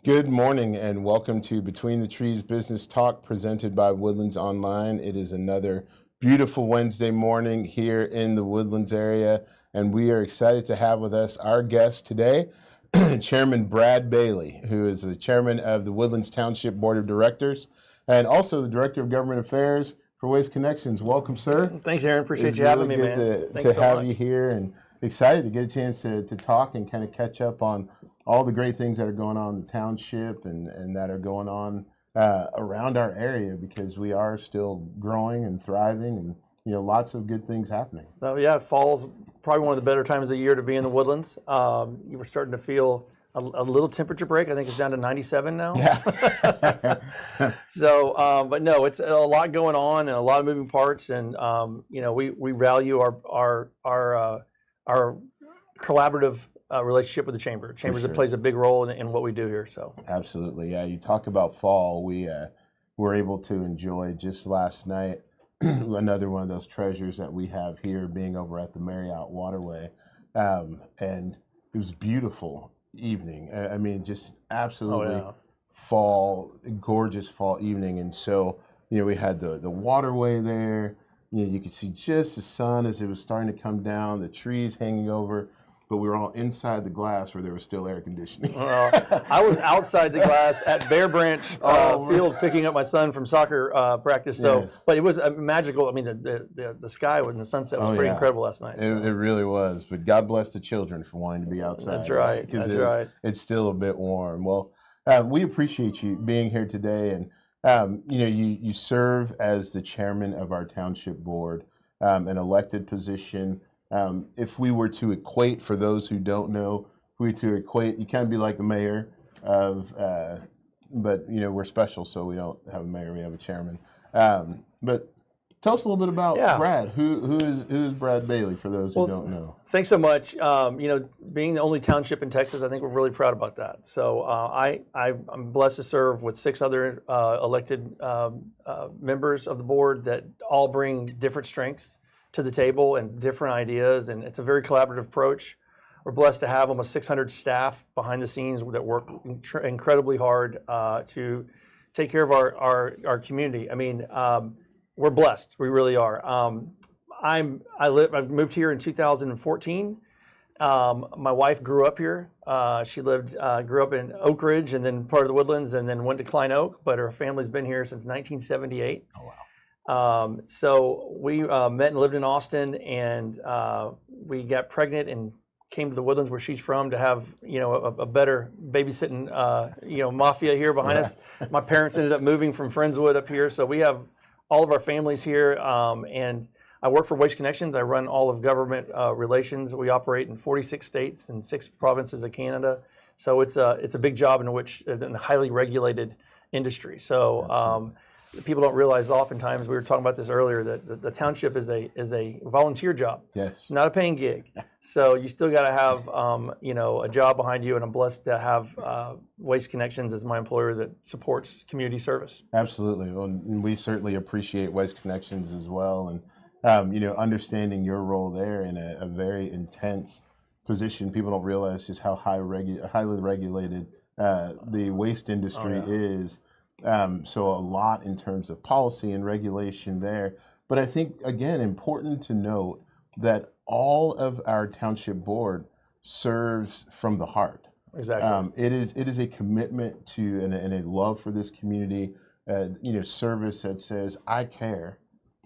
Good morning and welcome to Between the Trees Business Talk presented by Woodlands Online. It is another beautiful Wednesday morning here in the Woodlands area, and we are excited to have with us our guest today, Chairman Brad Bailey, who is the chairman of the Woodlands Township Board of Directors and also the Director of Government Affairs for Waste Connections. Welcome, sir. Thanks, Aaron. Appreciate It's you having really me, good man. to Thanks so have much. you here, and excited to get a chance to talk and kind of catch up on all the great things that are going on in the township and that are going on around our area, because we are still growing and thriving, and lots of good things happening. So yeah, fall's probably one of the better times of the year to be in the Woodlands. You were starting to feel a little temperature break. I think it's down to 97 now. Yeah. So, but no, it's a lot going on and a lot of moving parts, and we value our collaborative relationship with the chamber. Chambers sure. that plays a big role in what we do here. So Absolutely, yeah. You talk about fall. We were able to enjoy just last night another one of those treasures that we have here, being over at the Marriott Waterway, and it was beautiful evening. I mean, just absolutely fall, gorgeous fall evening. And so we had the waterway there. You could see just the sun as it was starting to come down, the trees hanging over. But we were all inside the glass where there was still air conditioning. I was outside the glass at Bear Branch Field picking up my son from soccer practice. So, Yes. But it was magical. I mean, the sky and the sunset was pretty incredible last night. It really was. But God bless the children for wanting to be outside. That's right. That's right. It's still a bit warm. Well, we appreciate you being here today, and you serve as the chairman of our township board, an elected position. If we were to equate, for those who don't know, you can't be like the mayor of, but we're special, so we don't have a mayor, we have a chairman. But tell us a little bit about Brad. Who is Brad Bailey, for those who don't know? Thanks so much. Being the only township in Texas, I think we're really proud about that. So I'm blessed to serve with 6 other elected members of the board that all bring different strengths to the table and different ideas, and it's a very collaborative approach. We're blessed to have almost 600 staff behind the scenes that work incredibly hard to take care of our community. I mean, we're blessed. We really are. I moved here in 2014. My wife grew up here. She grew up in Oak Ridge and then part of the Woodlands, and then went to Klein Oak. But her family's been here since 1978. Oh wow. So we met and lived in Austin, and we got pregnant and came to the Woodlands, where she's from, to have a better babysitting mafia here behind us. My parents ended up moving from Friendswood up here, so we have all of our families here. And I work for Waste Connections. I run all of government relations. We operate in 46 states and 6 provinces of Canada. So it's a big job in which is in a highly regulated industry. So. People don't realize, oftentimes, we were talking about this earlier, that the township is a volunteer job. Yes. It's not a paying gig. So you still got to have a job behind you, and I'm blessed to have Waste Connections as my employer that supports community service. Absolutely. Well, and we certainly appreciate Waste Connections as well, and understanding your role there in a very intense position. People don't realize just how highly regulated the waste industry is. So a lot in terms of policy and regulation there. But I think, again, important to note that all of our township board serves from the heart. Exactly. It is a commitment to and a love for this community, service that says, I care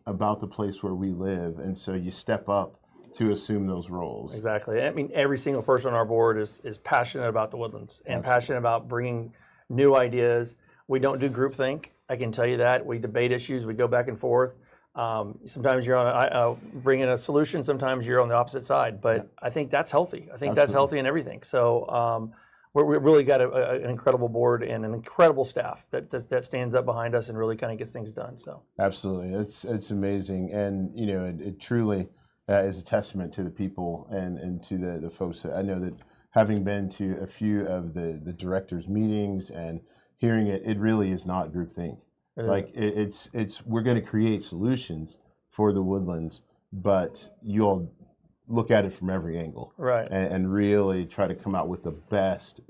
about the place where we live. And so you step up to assume those roles. Exactly. I mean, every single person on our board is passionate about the Woodlands and passionate about bringing new ideas. We don't do groupthink. I can tell you that. We debate issues. We go back and forth. Sometimes you're on bringing a solution. Sometimes you're on the opposite side. But I think that's healthy. I think that's healthy in everything. So we really got an incredible board and an incredible staff that stands up behind us and really kind of gets things done. So absolutely, it's amazing, and it truly is a testament to the people and to the folks. I know that, having been to a few of the directors' meetings and hearing it really is not groupthink. Like it's we're going to create solutions for the Woodlands, but you'll look at it from every angle, right? And really try to come out with the best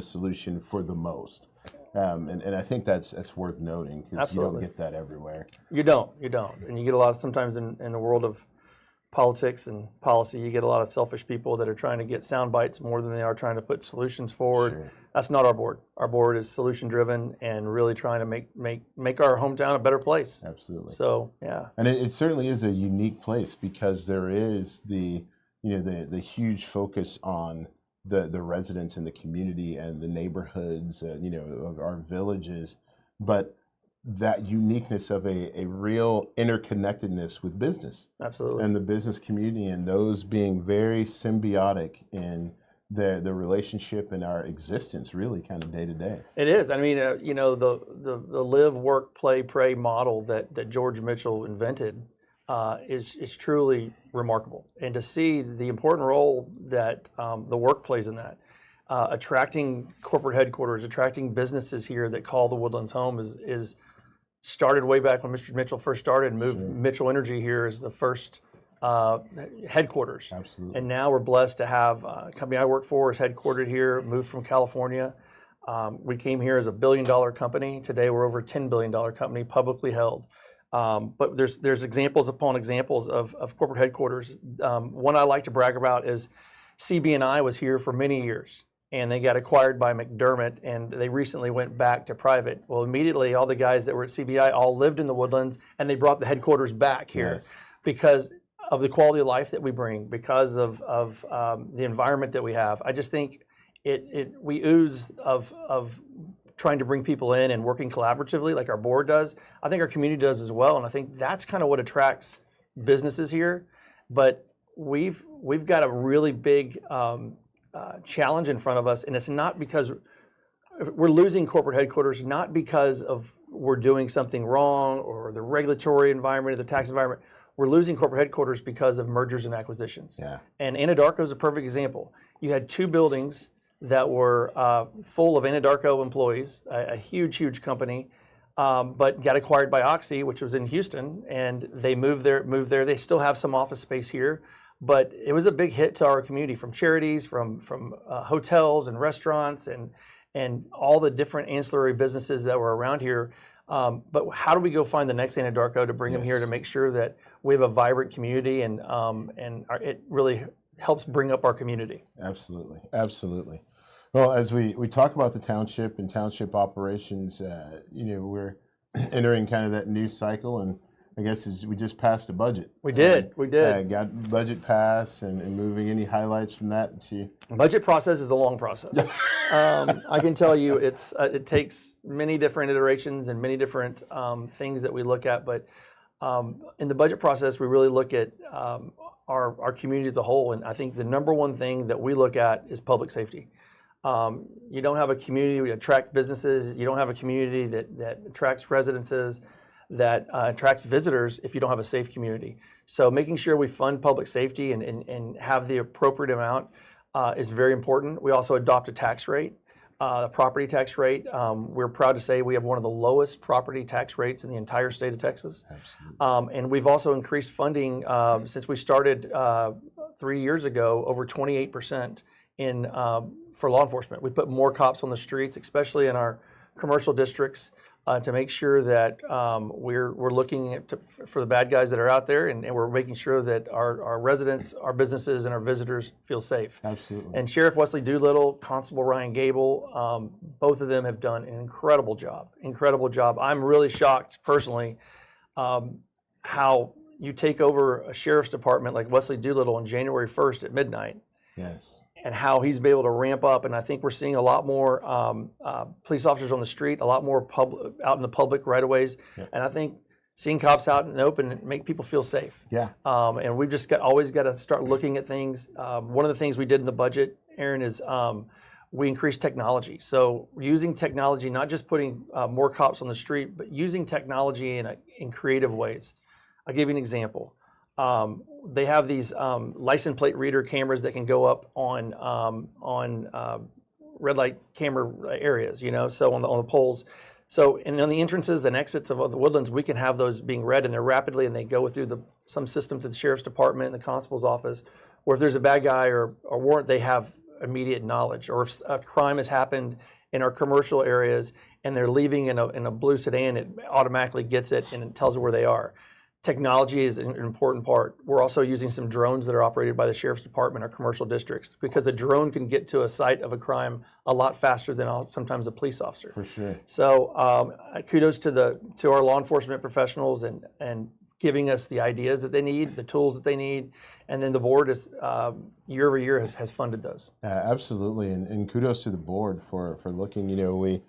solution for the most. And I think that's worth noting, because you don't get that everywhere. You don't, and you get a lot of, sometimes in the world of politics and policy, you get a lot of selfish people that are trying to get sound bites more than they are trying to put solutions forward. Sure. That's not our board. Our board is solution driven and really trying to make our hometown a better place. Absolutely. So yeah. And it certainly is a unique place, because there is the huge focus on the residents in the community and the neighborhoods, of our villages, but that uniqueness of a real interconnectedness with business. Absolutely. And the business community, and those being very symbiotic in the relationship and our existence, really, kind of day to day. It is. I mean, the live, work, play, pray model that George Mitchell invented is truly remarkable. And to see the important role that the work plays in that, attracting corporate headquarters, attracting businesses here that call the Woodlands home is started way back when Mr. Mitchell first started, moved Mitchell Energy here as the first headquarters. Absolutely. And now we're blessed to have a company I work for is headquartered here, moved from California. We came here as a $1 billion company. Today we're over a $10 billion company, publicly held. But there's examples upon examples of corporate headquarters. One I like to brag about is CB&I was here for many years, and they got acquired by McDermott, and they recently went back to private. Well, immediately all the guys that were at CB&I all lived in the Woodlands, and they brought the headquarters back here. Yes. Because of the quality of life that we bring, because of the environment that we have. I just think we ooze of trying to bring people in and working collaboratively like our board does. I think our community does as well, and I think that's kind of what attracts businesses here. But we've got a really big challenge in front of us, and it's not because we're losing corporate headquarters, not because of we're doing something wrong or the regulatory environment or the tax environment. We're losing corporate headquarters because of mergers and acquisitions. Yeah. And Anadarko is a perfect example. You had two buildings that were full of Anadarko employees, a huge company, but got acquired by Oxy, which was in Houston, and they moved there. They still have some office space here, but it was a big hit to our community, from charities, from hotels and restaurants, and all the different ancillary businesses that were around here. But how do we go find the next Anadarko to bring them here to make sure that we have a vibrant community, and it really helps bring up our community? Absolutely, absolutely. Well, as we talk about the township and township operations, we're entering kind of that new cycle, and I guess we just passed a budget. We did. Got budget pass and moving. Any highlights from that? Budget process is a long process. I can tell you it takes many different iterations and many different things that we look at. But in the budget process, we really look at our community as a whole. And I think the number one thing that we look at is public safety. You don't have a community that attracts businesses. You don't have a community that attracts residences, that attracts visitors if you don't have a safe community. So making sure we fund public safety and have the appropriate amount is very important. We also adopt a tax rate, a property tax rate. We're proud to say we have one of the lowest property tax rates in the entire state of Texas. And we've also increased funding since we started 3 years ago, over 28% for law enforcement. We put more cops on the streets, especially in our commercial districts, to make sure that we're looking for the bad guys that are out there, and we're making sure that our residents, our businesses, and our visitors feel safe. Absolutely. And Sheriff Wesley Doolittle, Constable Ryan Gable, both of them have done an incredible job. I'm really shocked personally how you take over a sheriff's department like Wesley Doolittle on January 1st at midnight. Yes. And how he's been able to ramp up. And I think we're seeing a lot more police officers on the street, a lot more out in the public right-of-ways. Yep. And I think seeing cops out in the open make people feel safe. Yeah. And we've just always got to start looking at things. One of the things we did in the budget, Aaron, is we increased technology. So using technology, not just putting more cops on the street, but using technology in creative ways. I'll give you an example. They have these license plate reader cameras that can go up on red light camera areas, so on the poles. So, and on the entrances and exits of the Woodlands, we can have those being read, and they're rapidly, and they go through some system to the sheriff's department and the constable's office. Or if there's a bad guy or warrant, they have immediate knowledge, or if a crime has happened in our commercial areas and they're leaving in a blue sedan, it automatically gets it and it tells it where they are. Technology is an important part. We're also using some drones that are operated by the Sheriff's Department or commercial districts, because a drone can get to a site of a crime a lot faster than sometimes a police officer. For sure. So kudos to our law enforcement professionals and giving us the ideas that they need, the tools that they need, and then the board is year over year has funded those. Absolutely, and kudos to the board for looking. We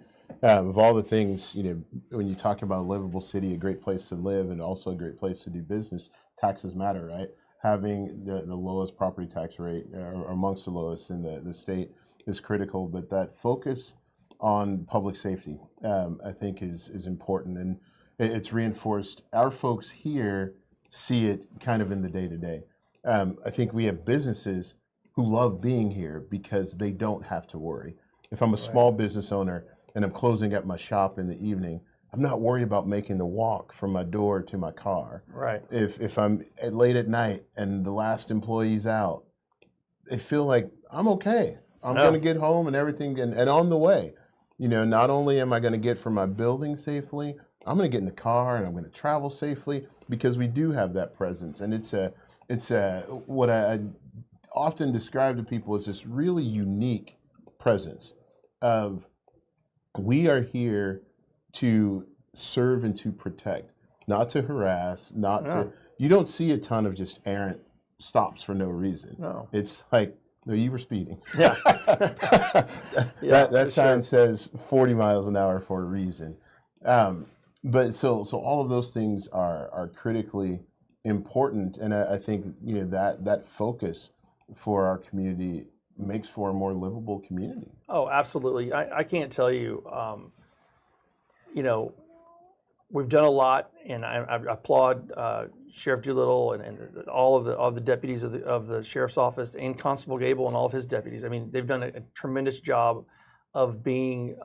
of all the things, when you talk about a livable city, a great place to live, and also a great place to do business, taxes matter, right? Having the lowest property tax rate, or amongst the lowest in the state, is critical. But that focus on public safety, I think, is important, and it's reinforced. Our folks here see it kind of in the day-to-day. I think we have businesses who love being here because they don't have to worry. If I'm a small business owner and I'm closing up my shop in the evening, I'm not worried about making the walk from my door to my car. Right. If I'm late at night and the last employee's out, they feel like I'm okay. I'm going to get home and everything, and on the way. Not only am I going to get from my building safely, I'm going to get in the car and I'm going to travel safely, because we do have that presence. And it's what I often describe to people as this really unique presence of, we are here to serve and to protect, not to harass, not to. You don't see a ton of just errant stops for no reason. No. It's like, no, you were speeding. Yeah. that sign says 40 miles an hour for a reason. But so all of those things are critically important, and I think that focus for our community makes for a more livable community. Oh, absolutely. I can't tell you, we've done a lot, and I applaud Sheriff Doolittle and all of the deputies of the Sheriff's Office, and Constable Gable and all of his deputies. I mean, they've done a tremendous job of being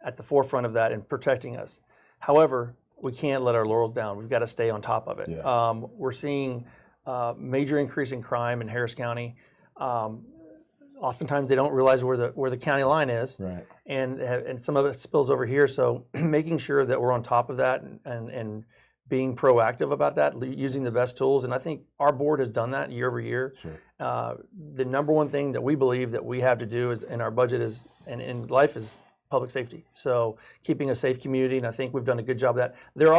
at the forefront of that and protecting us. However, we can't let our laurels down. We've got to stay on top of it. Yes. We're seeing major increase in crime in Harris County. Oftentimes they don't realize where the county line is, right? And some of it spills over here. So making sure that we're on top of that and being proactive about that, using the best tools. And I think our board has done that year over year. Sure. The number one thing that we believe that we have to do is in our budget is and in life is public safety. So keeping a safe community, and I think we've done a good job of that. There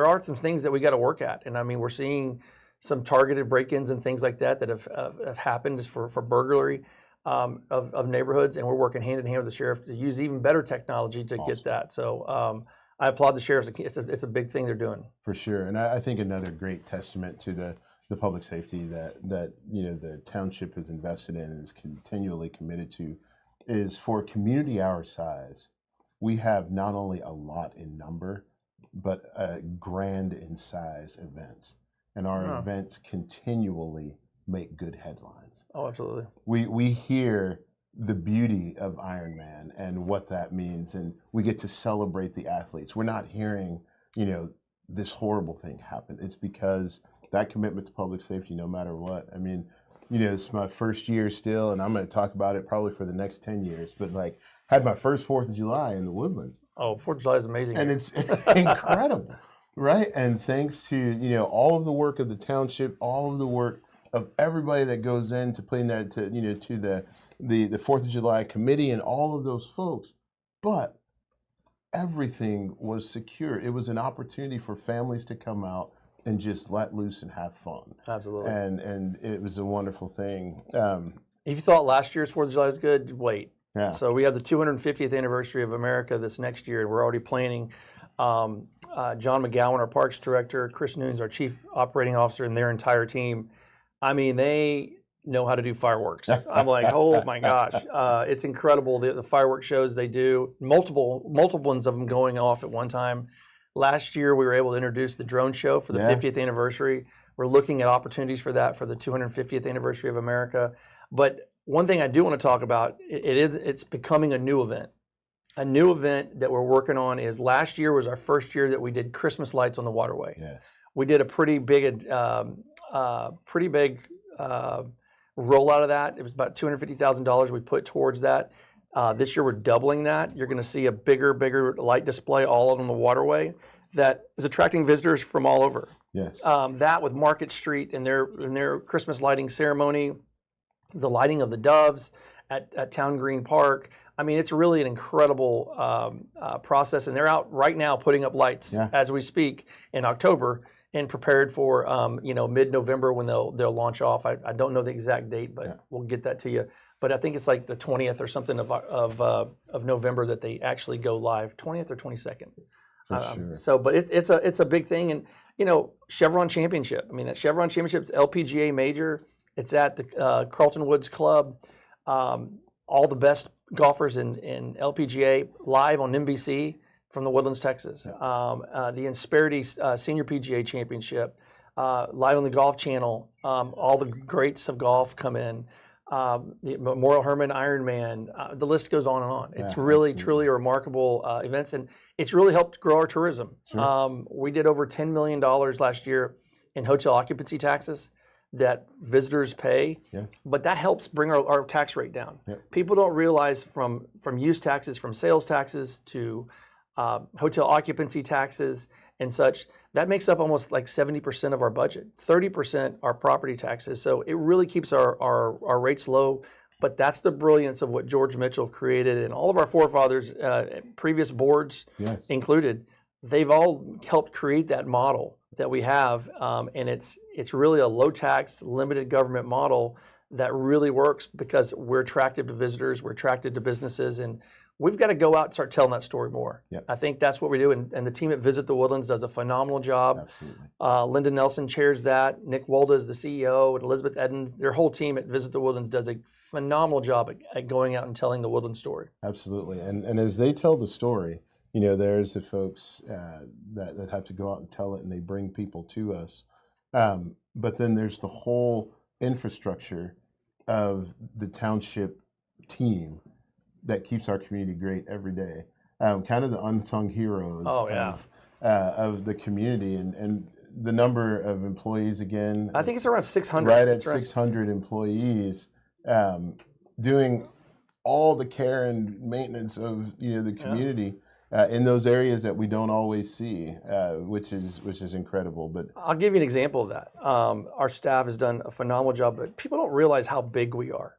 are some things that we got to work at, and I mean, we're seeing some targeted break-ins and things like that have happened for burglary of neighborhoods, and we're working hand in hand with the sheriff to use even better technology to get that. So I applaud the sheriffs. It's a big thing they're doing. For sure, and I think another great testament to the public safety that the township has invested in and is continually committed to is, for a community our size, we have not only a lot in number, but grand in size events. And our events continually make good headlines. Oh, absolutely. We hear the beauty of Ironman and what that means, and we get to celebrate the athletes. We're not hearing, this horrible thing happen. It's because that commitment to public safety, no matter what. I mean, it's my first year still, and I'm going to talk about it probably for the next 10 years, but had my first 4th of July in the Woodlands. Oh, 4th of July is amazing. And it's incredible. Right, and thanks to all of the work of the township, all of the work of everybody that goes into putting that to the 4th of July committee and all of those folks, but everything was secure. It was an opportunity for families to come out and just let loose and have fun. Absolutely, and it was a wonderful thing. If you thought last year's 4th of July was good, wait. Yeah. So we have the 250th anniversary of America this next year, and we're already planning. John McGowan, our Parks Director, Chris Noons, our Chief Operating Officer, and their entire team. I mean, they know how to do fireworks. I'm like, oh my gosh, it's incredible the fireworks shows they do. Multiple ones of them going off at one time. Last year, we were able to introduce the drone show for the 50th anniversary. We're looking at opportunities for that for the 250th anniversary of America. But one thing I do want to talk about, it's becoming a new event. A new event that we're working on is, last year was our first year that we did Christmas lights on the waterway. Yes. We did a pretty big rollout of that. It was about $250,000 we put towards that. This year we're doubling that. You're going to see a bigger light display all along the waterway that is attracting visitors from all over. Yes. That with Market Street and their Christmas lighting ceremony, the lighting of the doves at Town Green Park. I mean, it's really an incredible process, and they're out right now putting up lights as we speak in October, and prepared for mid-November when they'll launch off. I don't know the exact date, but we'll get that to you. But I think it's like the 20th or something of November that they actually go live. 20th or 22nd. Sure. So, but it's a big thing, and Chevron Championship. I mean, that Chevron Championship is LPGA major. It's at the Carlton Woods Club. All the best golfers in LPGA live on NBC from the Woodlands, Texas. The Insperity Senior PGA Championship live on the Golf Channel. All the greats of golf come in. The Memorial Hermann Ironman. The list goes on and on. It's really, truly a remarkable events, and it's really helped grow our tourism. Sure. We did over $10 million last year in hotel occupancy taxes that visitors pay, but that helps bring our tax rate down. People don't realize from use taxes, from sales taxes to hotel occupancy taxes and such, that makes up almost like 70% of our budget. 30% are property taxes, so it really keeps our rates low. But that's the brilliance of what George Mitchell created, and all of our forefathers, previous boards included. They've all helped create that model that we have, and it's really a low tax, limited government model that really works because we're attractive to visitors, we're attracted to businesses, and we've got to go out and start telling that story more. I think that's what we do, and the team at Visit the Woodlands does a phenomenal job. Absolutely. Linda Nelson chairs that. Nick Walda is the CEO, and Elizabeth Edens, their whole team at Visit the Woodlands does a phenomenal job at going out and telling the Woodlands story. Absolutely, and as they tell the story, there's the folks that have to go out and tell it, and they bring people to us. But then there's the whole infrastructure of the township team that keeps our community great every day. Kind of the unsung heroes of the community, and the number of employees again. I think it's around 600. Right at 600 employees doing all the care and maintenance of the community. In those areas that we don't always see, which is incredible. But I'll give you an example of that. Our staff has done a phenomenal job, but people don't realize how big we are.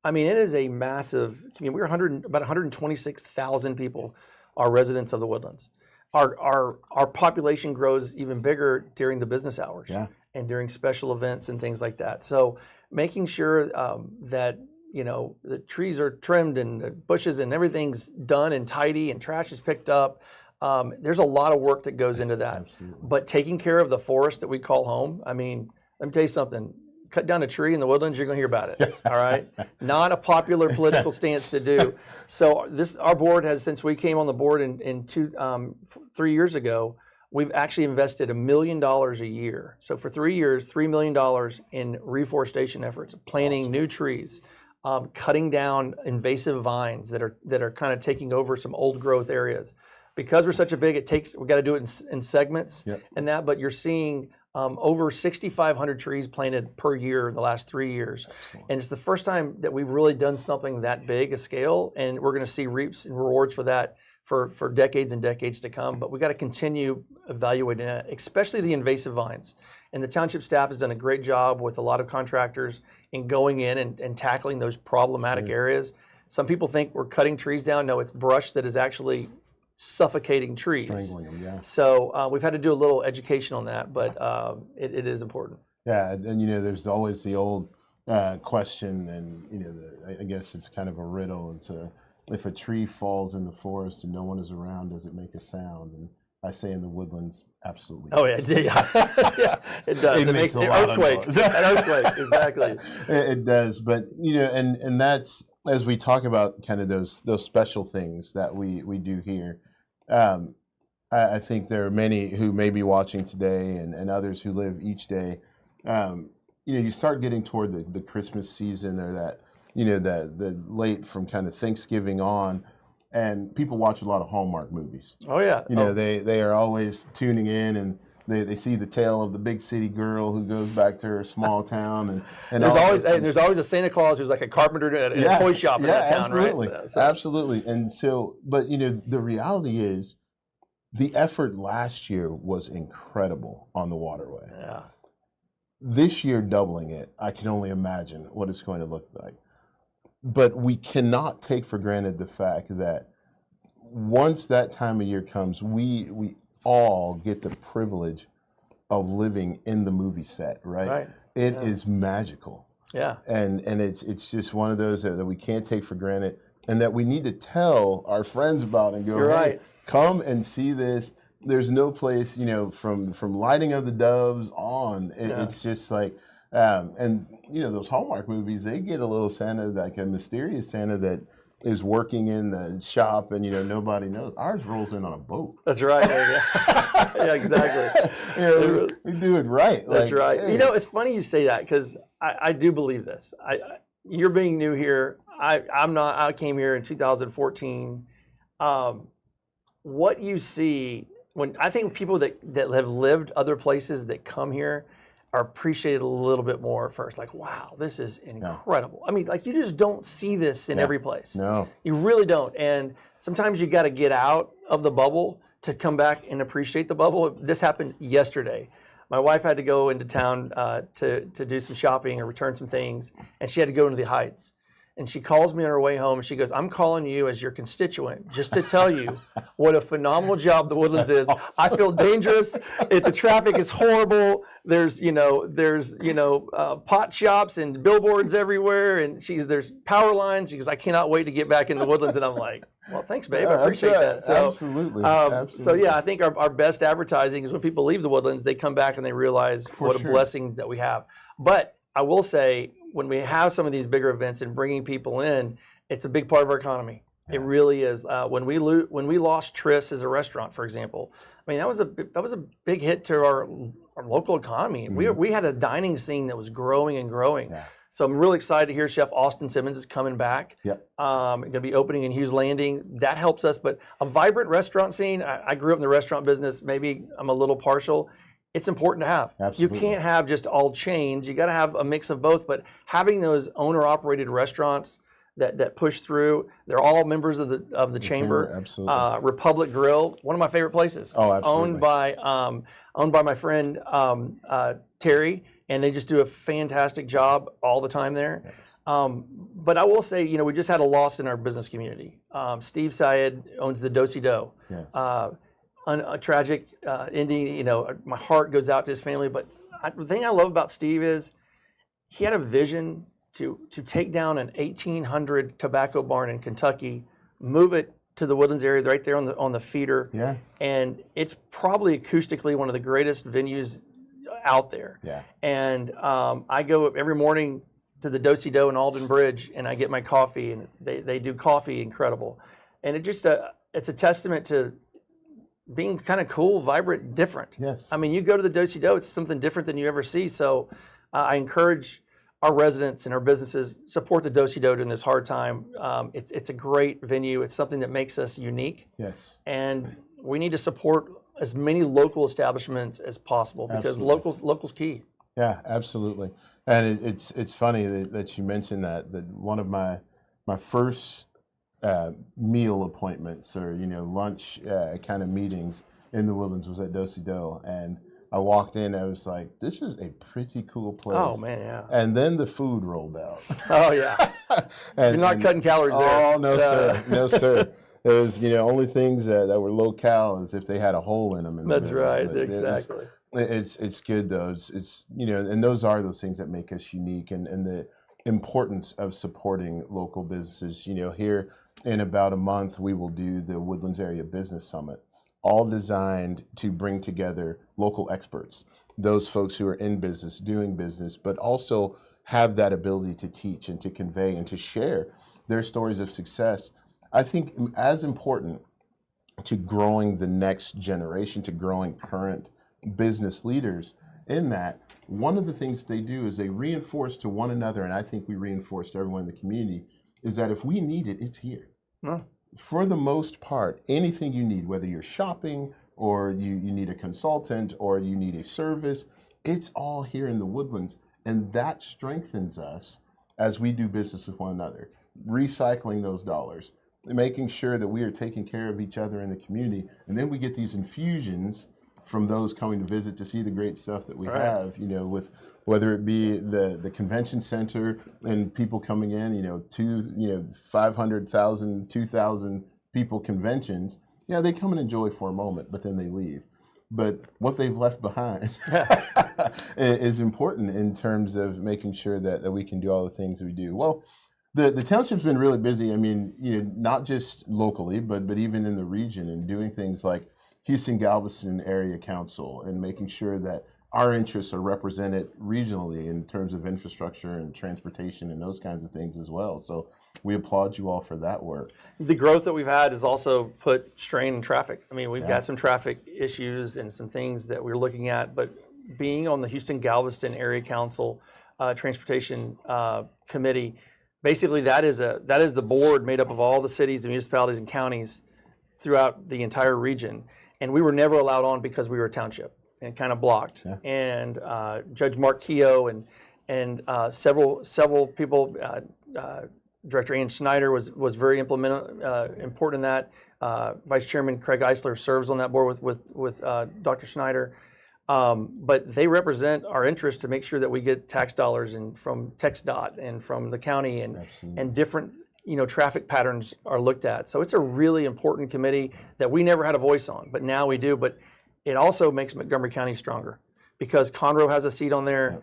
I mean, it is a massive. We're about 126,000 people are residents of the Woodlands. Our population grows even bigger during the business hours and during special events and things like that. So making sure that the trees are trimmed and the bushes and everything's done and tidy and trash is picked up. There's a lot of work that goes into that. Absolutely. But taking care of the forest that we call home, I mean, let me tell you something. Cut down a tree in the Woodlands, you're going to hear about it. All right? Not a popular political stance to do. So our board has, since we came on the board in 3 years ago, we've actually invested $1 million a year. So for 3 years, $3 million in reforestation efforts, planting new trees. Cutting down invasive vines that are kind of taking over some old growth areas. Because we're such a big, we got to do it in segments and that. But you're seeing over 6,500 trees planted per year in the last 3 years. Excellent. And it's the first time that we've really done something that big a scale, and we're going to see reaps and rewards for that for decades and decades to come. But we got to continue evaluating that, especially the invasive vines. And the township staff has done a great job with a lot of contractors in going in and tackling those problematic areas. Some people think we're cutting trees down. No, it's brush that is actually suffocating trees. Strangling them, So we've had to do a little education on that, but it is important. Yeah, and there's always the old question, and I guess it's kind of a riddle. It's if a tree falls in the forest and no one is around, does it make a sound? And I say in the Woodlands, absolutely. Oh yeah, it does. It makes an earthquake. An earthquake, exactly. It does, but and that's, as we talk about kind of those special things that we do here. I think there are many who may be watching today, and others who live each day. You start getting toward the Christmas season, or that the late from kind of Thanksgiving on. And people watch a lot of Hallmark movies. Oh yeah. They are always tuning in, and they see the tale of the big city girl who goes back to her small town, and there's always a Santa Claus who's like a carpenter in a toy shop in that town, absolutely, right? Absolutely. And so, but the reality is, the effort last year was incredible on the waterway. Yeah. This year, doubling it, I can only imagine what it's going to look like. But we cannot take for granted the fact that once that time of year comes, we all get the privilege of living in the movie set, right? Right. It is magical. Yeah. And it's just one of those that we can't take for granted, and that we need to tell our friends about and go, You're hey, right. Come and see this. There's no place, from lighting of the doves on. It's just like, and those Hallmark movies, they get a little Santa, like a mysterious Santa that is working in the shop, and nobody knows. Ours rolls in on a boat. That's right. Yeah, exactly. We do it right. That's like, right. hey. It's funny you say that, because I do believe this. You're being new here. I'm not. I came here in 2014. What you see when I think people that have lived other places that come here are appreciated a little bit more at first. Like, wow, this is incredible. I mean, like, you just don't see this in every place. No, you really don't. And sometimes you got to get out of the bubble to come back and appreciate the bubble. This happened yesterday. My wife had to go into town to do some shopping or return some things, and she had to go into the Heights. And she calls me on her way home, and she goes, I'm calling you as your constituent just to tell you what a phenomenal job the Woodlands is. Awesome. I feel dangerous. The traffic is horrible. There's pot shops and billboards everywhere. And there's power lines. She goes, I cannot wait to get back in the Woodlands. And I'm like, well, thanks, babe. I appreciate that. So, absolutely. So yeah, I think our best advertising is when people leave the Woodlands, they come back and they realize what a blessings that we have. But I will say, when we have some of these bigger events and bringing people in, it's a big part of our economy. Yeah. It really is. When we lost Tris as a restaurant, for example, I mean, that was a big hit to our local economy. Mm-hmm. We had a dining scene that was growing and growing. Yeah. So I'm really excited to hear Chef Austin Simmons is coming back. Yep. Going to be opening in Hughes Landing. That helps us. But a vibrant restaurant scene. I grew up in the restaurant business. Maybe I'm a little partial. It's important to have. Absolutely. You can't have just all chains. You got to have a mix of both. But having those owner-operated restaurants that push through, they're all members of the chamber. Absolutely. Republic Grill, one of my favorite places. Oh, absolutely. Owned by my friend Terry, and they just do a fantastic job all the time there. But I will say, we just had a loss in our business community. Steve Syed owns the Do-Si Do. Yes. A tragic ending. My heart goes out to his family. But the thing I love about Steve is he had a vision to take down an 1800 tobacco barn in Kentucky, move it to the Woodlands area, right there on the feeder. Yeah. And it's probably acoustically one of the greatest venues out there. Yeah. And I go every morning to the Do-Si Do in Alden Bridge, and I get my coffee, and they do coffee incredible. And it's a testament to being kind of cool, vibrant, different. Yes. I mean, you go to the Do-Si Do, it's something different than you ever see. So I encourage our residents and our businesses, support the Do-Si Do during this hard time. It's a great venue. It's something that makes us unique. Yes. And we need to support as many local establishments as possible, because local's key. Yeah, absolutely. And it's funny that you mentioned that one of my first meal appointments or lunch kind of meetings in the Woodlands was at Do-Si Do, and I walked in, I was like, this is a pretty cool place. Oh man, yeah. And then the food rolled out. Oh yeah. You're not cutting calories there. Oh no sir, no sir. It was only things that were low cal is if they had a hole in them. That's right, exactly. It's good though. It's and those are those things that make us unique, and the importance of supporting local businesses. Here in about a month we will do the Woodlands Area Business Summit, all designed to bring together local experts, those folks who are in business, doing business, but also have that ability to teach and to convey and to share their stories of success. I think as important to growing the next generation, to growing current business leaders, in that one of the things they do is they reinforce to one another, and I think we reinforce to everyone in the community, is that if we need it, it's here. For the most part, anything you need, whether you're shopping, or you need a consultant, or you need a service. It's all here in the Woodlands, and that strengthens us as we do business with one another, recycling those dollars, making sure that we are taking care of each other in the community, and then we get these infusions from those coming to visit to see the great stuff that we have, with whether it be the convention center and people coming in, 500,000, 2,000 people conventions. Yeah, they come and enjoy for a moment, but then they leave. But what they've left behind is important in terms of making sure that we can do all the things we do. Well, the township's been really busy. I mean, not just locally, but even in the region, and doing things like Houston Galveston Area Council, and making sure that our interests are represented regionally in terms of infrastructure and transportation and those kinds of things as well. So we applaud you all for that work. The growth that we've had has also put strain in traffic. I mean, we've got some traffic issues and some things that we're looking at, but being on the Houston Galveston Area Council Transportation Committee, basically that is the board made up of all the cities, the municipalities, and counties throughout the entire region. And we were never allowed on because we were a township and kind of blocked. Yeah. And Judge Mark Keogh and several people, Director Ian Schneider was very important in that. Vice Chairman Craig Eisler serves on that board with Dr. Schneider. But they represent our interest to make sure that we get tax dollars from TxDOT and from the county, and different traffic patterns are looked at. So it's a really important committee that we never had a voice on, but now we do. But it also makes Montgomery County stronger because Conroe has a seat on there.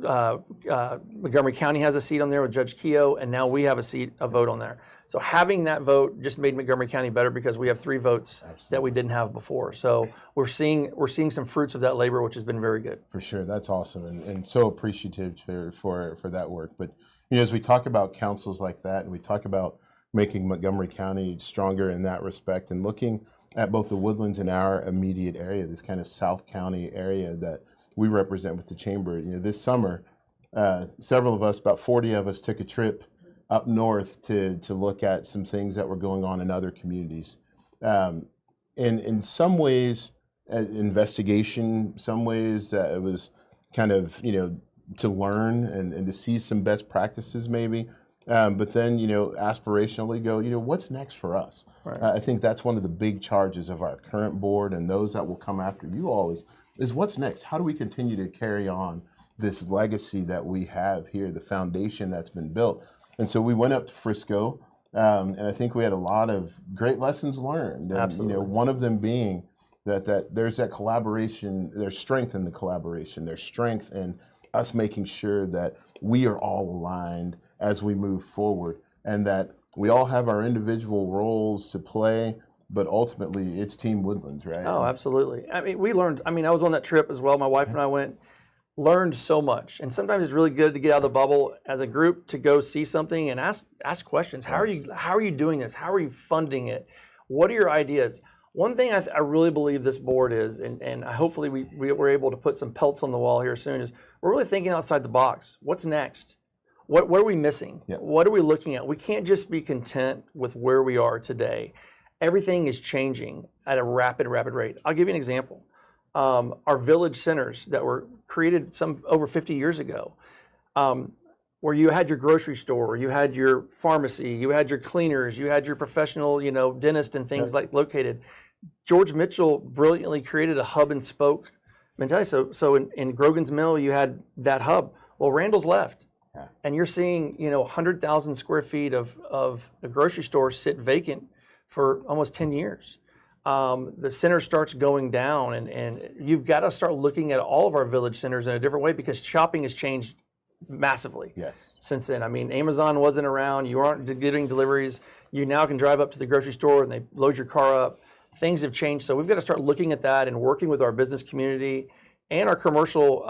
Montgomery County has a seat on there with Judge Keogh, and now we have a vote on there. So having that vote just made Montgomery County better because we have 3 votes that we didn't have before. So we're seeing some fruits of that labor, which has been very good. For sure, that's awesome, and so appreciative for that work. But as we talk about councils like that, and we talk about making Montgomery County stronger in that respect, and looking at both the Woodlands and our immediate area, this kind of South County area that we represent with the chamber. This summer, several of us, about 40 of us, took a trip up north to look at some things that were going on in other communities. In some ways, investigation, some ways it was kind of, to learn and to see some best practices maybe. But then, aspirationally go, what's next for us? Right. I think that's one of the big charges of our current board and those that will come after you all is what's next? How do we continue to carry on this legacy that we have here, the foundation that's been built? And so we went up to Frisco, and I think we had a lot of great lessons learned. And, Absolutely. One of them being that there's that collaboration, there's strength in the collaboration, there's strength in us making sure that we are all aligned as we move forward, and that we all have our individual roles to play, but ultimately it's Team Woodlands, right? Oh, absolutely. I mean, we learned, I was on that trip as well. My wife and I learned so much. And sometimes it's really good to get out of the bubble as a group to go see something and ask questions. How are you doing this? How are you funding it? What are your ideas? One thing I really believe this board is, and hopefully we were able to put some pelts on the wall here soon, is we're really thinking outside the box. What's next? What are we missing? Yeah. What are we looking at? We can't just be content with where we are today. Everything is changing at a rapid rate. I'll give you an example. Our village centers that were created some over 50 years ago, where you had your grocery store, you had your pharmacy, you had your cleaners, you had your professional, dentist and things like located. George Mitchell brilliantly created a hub and spoke mentality. So in Grogan's Mill, you had that hub. Well, Randall's left. Yeah. And you're seeing, 100,000 square feet of a grocery store sit vacant for almost 10 years. The center starts going down, and you've got to start looking at all of our village centers in a different way because shopping has changed massively since then. Amazon wasn't around. You aren't getting deliveries. You now can drive up to the grocery store and they load your car up. Things have changed. So we've got to start looking at that and working with our business community and our commercial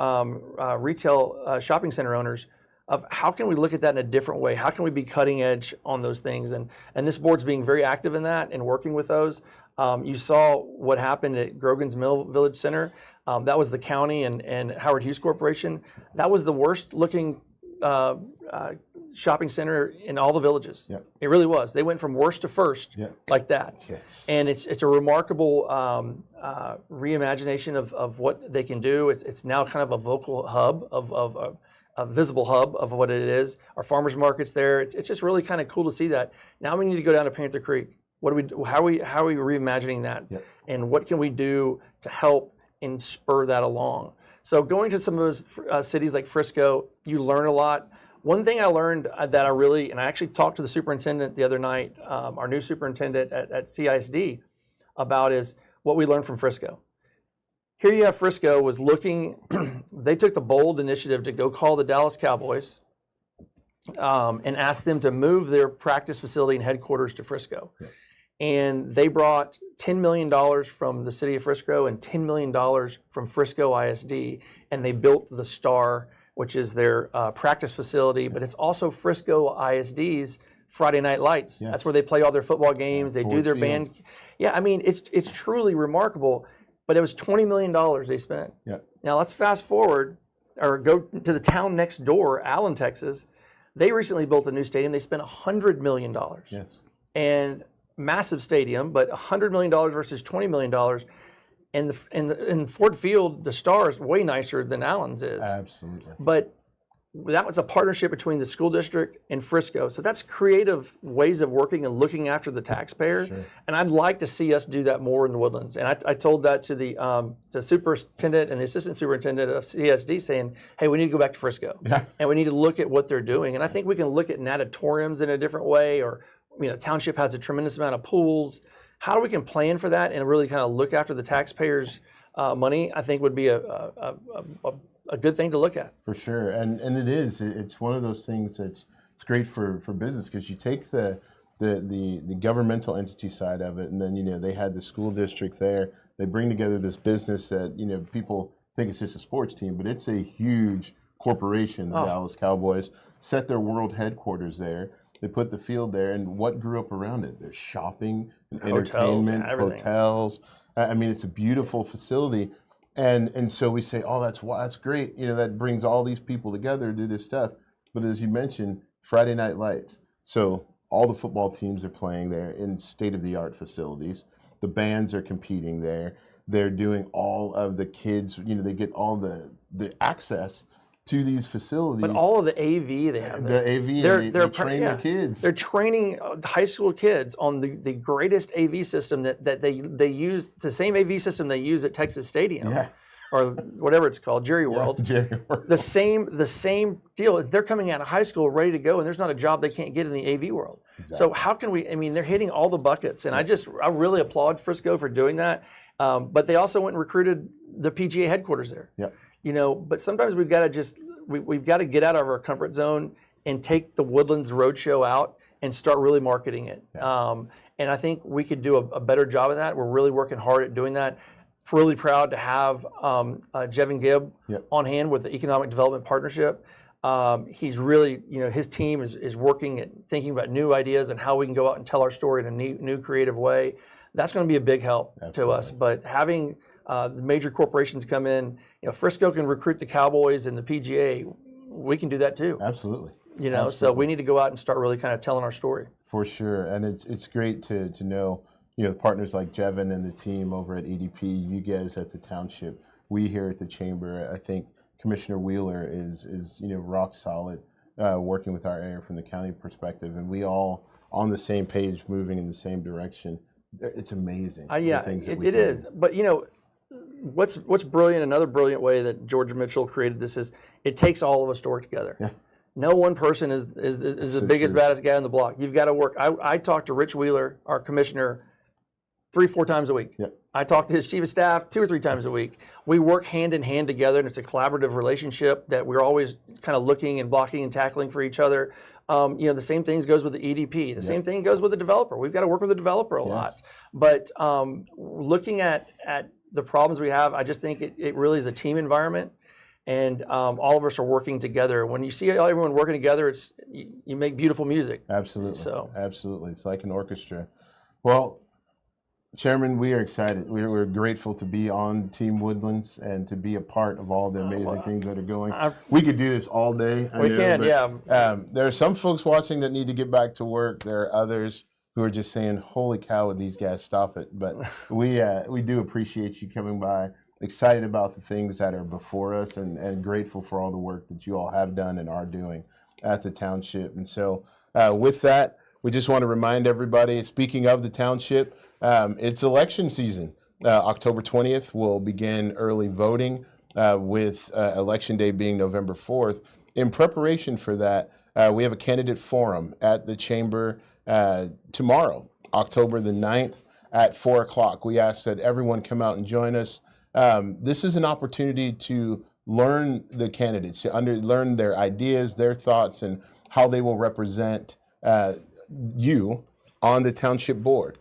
retail shopping center owners of how can we look at that in a different way? How can we be cutting edge on those things? And this board's being very active in that and working with those. You saw what happened at Grogan's Mill Village Center. That was the county and Howard Hughes Corporation. That was the worst looking shopping center in all the villages. Yep. It really was. They went from worst to first like that. Yes. And it's a remarkable reimagination of what they can do. It's now kind of a vocal hub of a visible hub of what it is. Our farmers market's there. It's just really kind of cool to see that. Now we need to go down to Panther Creek. How are we reimagining that? Yep. And what can we do to help and spur that along? So going to some of those cities like Frisco, you learn a lot. One thing I learned that I actually talked to the superintendent the other night, our new superintendent at CISD, about is what we learned from Frisco. Here you have Frisco was looking, they took the bold initiative to go call the Dallas Cowboys and ask them to move their practice facility and headquarters to Frisco. Yeah. And they brought $10 million from the city of Frisco and $10 million from Frisco ISD, and they built the Star, which is their practice facility, but it's also Frisco ISD's Friday Night Lights. Yes. That's where they play all their football games. They do their band. Yeah, I mean, it's truly remarkable. But it was $20 million they spent. Yeah. Now let's fast forward or go to the town next door, Allen, Texas. They recently built a new stadium. They spent $100 million. Yes. And massive stadium, but $100 million versus $20 million. And in Ford Field, the Star is way nicer than Allen's is. Absolutely. But that was a partnership between the school district and Frisco. So that's creative ways of working and looking after the taxpayer. Sure. And I'd like to see us do that more in the Woodlands. And I told that to the superintendent and the assistant superintendent of CSD, saying, hey, we need to go back to Frisco. Yeah. And we need to look at what they're doing. And I think we can look at natatoriums in a different way, or Township has a tremendous amount of pools. How we can plan for that and really kind of look after the taxpayers' money, I think would be a good thing to look at. For sure, and it's one of those things that's it's great for business, because you take the governmental entity side of it, and then they had the school district there. They bring together this business that people think it's just a sports team, but it's a huge corporation. The Dallas Cowboys set their world headquarters there. They put the field there, and what grew up around it? There's shopping, and entertainment, hotels. I mean, it's a beautiful facility. And so we say, oh, that's great. That brings all these people together to do this stuff. But as you mentioned, Friday Night Lights. So all the football teams are playing there in state-of-the-art facilities. The bands are competing there. They're doing all of the kids, they get all the access to these facilities. But all of the AV they have. The AV, they train their kids. They're training high school kids on the greatest AV system that they use, the same AV system they use at Texas Stadium. Yeah. Or whatever it's called, Jerry World. Jerry World. The same deal. They're coming out of high school ready to go, and there's not a job they can't get in the AV world. Exactly. So how can we? They're hitting all the buckets, and I really applaud Frisco for doing that. But they also went and recruited the PGA headquarters there. Yep. But sometimes we've got to we've got to get out of our comfort zone and take the Woodlands Roadshow out and start really marketing it. Yeah. And I think we could do a better job of that. We're really working hard at doing that. Really proud to have Jevin Gibb on hand with the Economic Development Partnership. He's really, his team is working at thinking about new ideas and how we can go out and tell our story in a new creative way. That's going to be a big help to us. But having the major corporations come in, Frisco can recruit the Cowboys and the PGA. We can do that too. Absolutely. So we need to go out and start really kind of telling our story. For sure, and it's great to know, partners like Jevin and the team over at EDP, you guys at the Township, we here at the Chamber. I think Commissioner Wheeler is rock solid, working with our area from the county perspective, and we all on the same page, moving in the same direction. It's amazing. Yeah, it is. But what's brilliant? Another brilliant way that Georgia Mitchell created this is it takes all of us to work together. Yeah. No one person is the biggest, baddest guy on the block. You've got to work. I talk to Rich Wheeler, our commissioner, 3-4 times a week. Yep. I talk to his chief of staff 2 or 3 times a week. We work hand in hand together, and it's a collaborative relationship that we're always kind of looking and blocking and tackling for each other. The same thing goes with the EDP. The same thing goes with the developer. We've got to work with the developer a lot. But looking at the problems we have, I just think it really is a team environment. And all of us are working together. When you see everyone working together, you make beautiful music. Absolutely. So absolutely, it's like an orchestra. Well, Chairman, we are excited. We're grateful to be on Team Woodlands and to be a part of all the amazing things that are going. We could do this all day. We can, yeah. There are some folks watching that need to get back to work. There are others who are just saying, "Holy cow, would these guys stop it?" But we do appreciate you coming by. Excited about the things that are before us, and grateful for all the work that you all have done and are doing at the township. And so, with that, we just want to remind everybody. Speaking of the township. It's election season. October 20th will begin early voting with Election Day being November 4th. In preparation for that, we have a candidate forum at the Chamber tomorrow, October the 9th at 4 o'clock. We ask that everyone come out and join us. This is an opportunity to learn the candidates, to learn their ideas, their thoughts, and how they will represent you on the township board.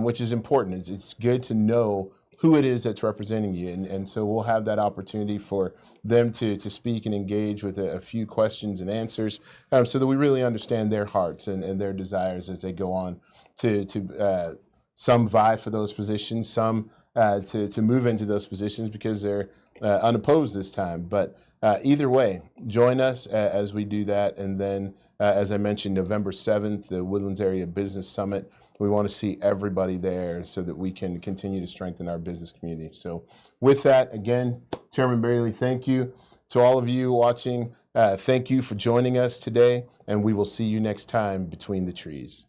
Which is important. It's good to know who it is that's representing you. And so we'll have that opportunity for them to speak and engage with a few questions and answers so that we really understand their hearts and their desires as they go on to some vie for those positions, some to move into those positions because they're unopposed this time. But either way, join us as we do that. And then, as I mentioned, November 7th, the Woodlands Area Business Summit. We want to see everybody there so that we can continue to strengthen our business community. So with that, again, Chairman Bailey, thank you. To all of you watching, thank you for joining us today, and we will see you next time between the trees.